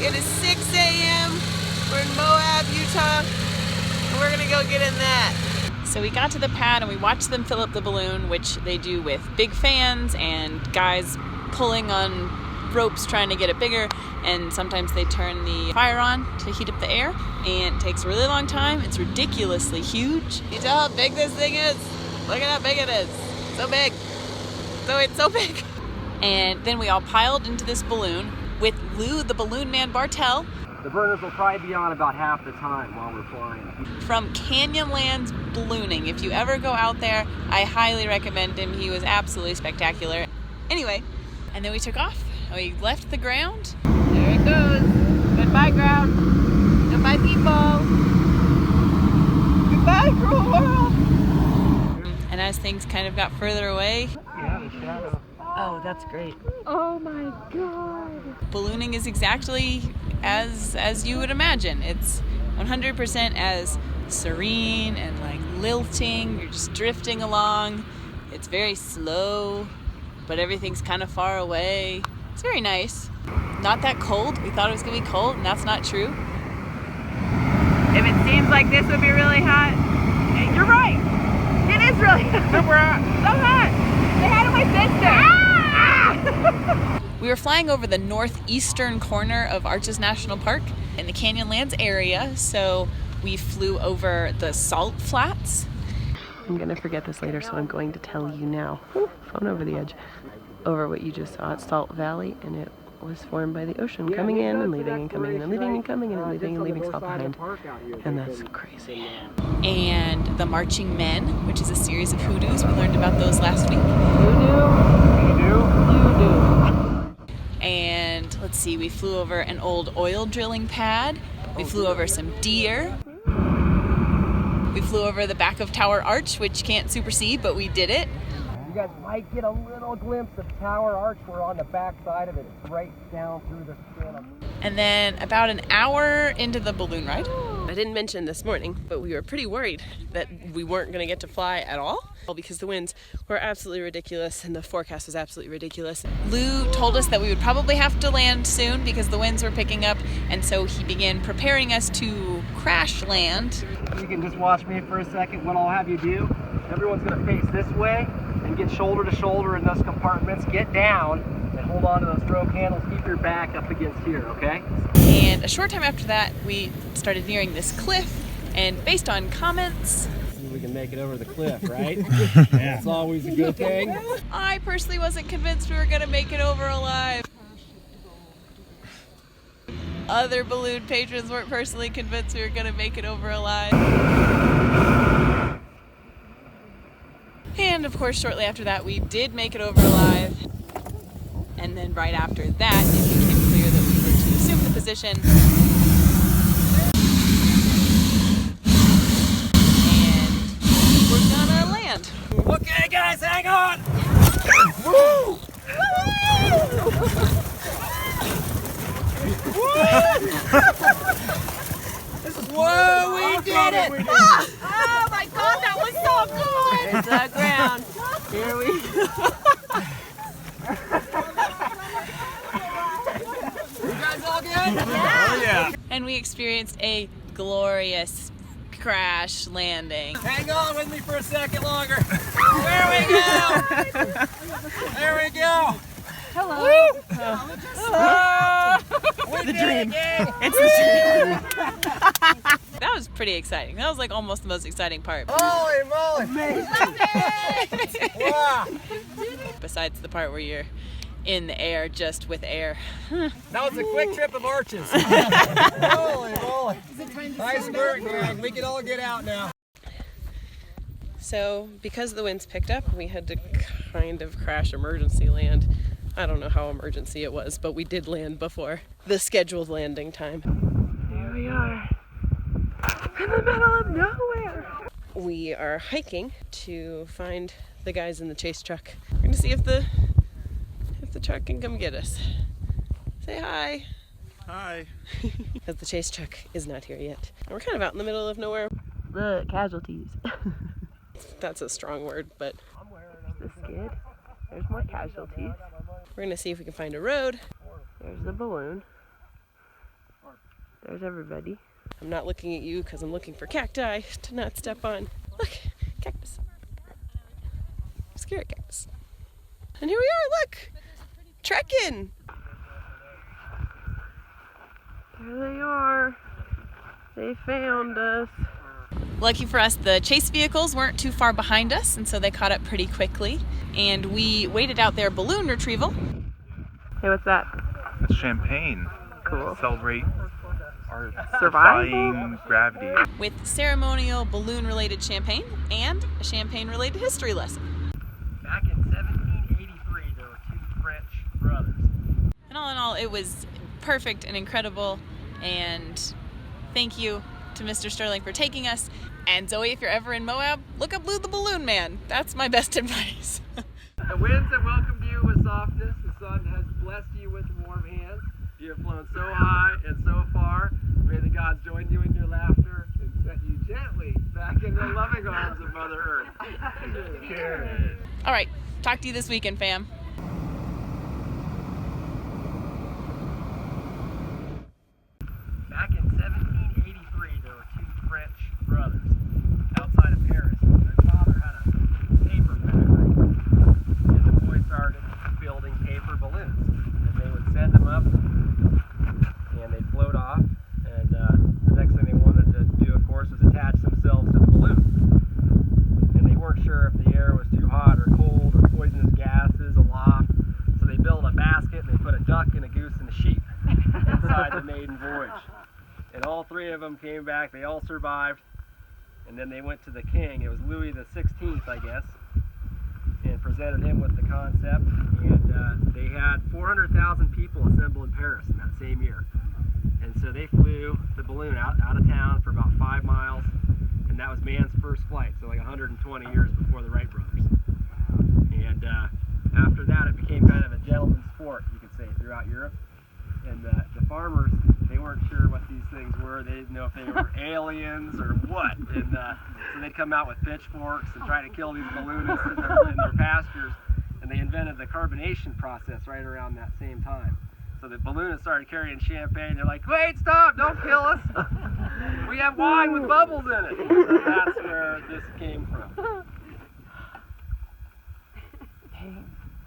It is 6 a.m. We're in Moab, Utah, and we're gonna go get in that. So we got to the pad and we watched them fill up the balloon, which they do with big fans and guys pulling on ropes trying to get it bigger, and sometimes they turn the fire on to heat up the air, and it takes a really long time. It's ridiculously huge. You tell how big this thing is? Look at how big it is. So big. It's so big. And then we all piled into this balloon with Lou, the balloon man Bartell. The burners will probably be on about half the time while we're flying. From Canyonlands Ballooning. If you ever go out there, I highly recommend him. He was absolutely spectacular. Anyway, and then we took off. We left the ground. There it goes. Goodbye, ground. Goodbye, people. Goodbye, cruel world. And as things kind of got further away. Yeah, the shadow. Oh, that's great. Oh my God. Ballooning is exactly as you would imagine. It's 100% as serene and like lilting. You're just drifting along. It's very slow, but everything's kind of far away. It's very nice. Not that cold. We thought it was gonna be cold, and that's not true. If it seems like this would be really hot, you're right. It is really hot. So hot. Say hi to my sister. We were flying over the northeastern corner of Arches National Park in the Canyonlands area, so we flew over the Salt Flats. I'm gonna forget this later, so I'm going to tell you now. Ooh, phone over the edge. Over what you just saw at Salt Valley, and it was formed by the ocean coming in and leaving and coming in and leaving and coming in and leaving and leaving salt behind. And that's crazy. And the Marching Men, which is a series of hoodoos. We learned about those last week. And let's see, we flew over an old oil drilling pad. We flew over some deer. We flew over the back of Tower Arch, which you can't super see, but we did it. You guys might get a little glimpse of Tower Arch. We're on the back side of it. It's right down through the skin. And then about an hour into the balloon ride. I didn't mention this morning, but we were pretty worried that we weren't going to get to fly at all because the winds were absolutely ridiculous and the forecast was absolutely ridiculous. Lou told us that we would probably have to land soon because the winds were picking up, and so he began preparing us to crash land. You can just watch me for a second. What I'll have you do, everyone's going to face this way and get shoulder to shoulder in those compartments. Get down and hold on to those rope handles. Keep your back up against here, okay? And a short time after that, we started nearing this cliff, and based on comments, we can make it over the cliff, right? That's always a good thing. I personally wasn't convinced we were going to make it over alive. Other balloon patrons weren't personally convinced we were going to make it over alive. And of course, shortly after that, we did make it over alive. And then right after that, it became clear that we were to assume the position. And we're gonna land. Okay, guys, hang on. Woo! Whoa, we did it! Oh my God, that was so good! It's the ground. Here we go. You guys all good? Yeah. Oh yeah. And we experienced a glorious crash landing. Hang on with me for a second longer. There we go. There we go. Hello. The dream. It's the dream. That was pretty exciting. That was like almost the most exciting part. Holy moly. Amazing. Wow. Besides the part where you're in the air just with air. That was a quick trip of arches. Holy moly. Nice work, man. We can all get out now. So, because the winds picked up, we had to kind of crash emergency land. I don't know how emergency it was, but we did land before the scheduled landing time. Here we are, in the middle of nowhere. We are hiking to find the guys in the chase truck. We're gonna see if the truck can come get us. Say hi. Hi. Because the chase truck is not here yet. And we're kind of out in the middle of nowhere. The casualties. That's a strong word, but The skid. There's more casualties. we're gonna see if we can find a road. There's the balloon. There's everybody. I'm not looking at you because I'm looking for cacti to not step on. Look, cactus. Scary cactus. And here we are, look! Trekking! There they are. They found us. Lucky for us, the chase vehicles weren't too far behind us, and so they caught up pretty quickly. And we waited out their balloon retrieval. Hey, what's that? It's champagne. Cool. Celebrate our Survival? defying gravity. With ceremonial balloon-related champagne and a champagne-related history lesson. Back in 1783, there were two French brothers. And all in all, it was perfect and incredible. And thank you to Mr. Sterling for taking us. And Zoe, if you're ever in Moab, look up Lou the Balloon Man. That's my best advice. The winds have welcomed you with softness. The sun has blessed you with warm hands. You have flown so high and so far. May the gods join you in your laughter and set you gently back in the loving arms of Mother Earth. Cheers. All right, talk to you this weekend, fam. Back in 1783, there were two French brothers outside of Paris. Their father had a paper factory, and the boys started building paper balloons. And they would send them up, and they'd float off. And the next thing they wanted to do, of course, was attach themselves to the balloon. And they weren't sure if the air was too hot or cold or poisonous gases aloft. So they built a basket, and they put a duck and a goose and a sheep inside the maiden voyage. And all three of them came back. They all survived. And then they went to the king. It was Louis the 16th, I guess, and presented him with the concept. And they had 400,000 people assemble in Paris in that same year. And so they flew the balloon out of town for about 5 miles. And that was man's first flight, so like 120 years before the Wright brothers. And after that, it became kind of a gentleman's sport, you could say, throughout Europe. And the farmers, they weren't sure what these things were. They didn't know if they were aliens or what. And so they'd come out with pitchforks and try to kill these balloonists in their pastures. And they invented the carbonation process right around that same time. So the balloonists started carrying champagne. They're like, wait, stop, don't kill us. We have wine with bubbles in it. So that's where this came from. Dang.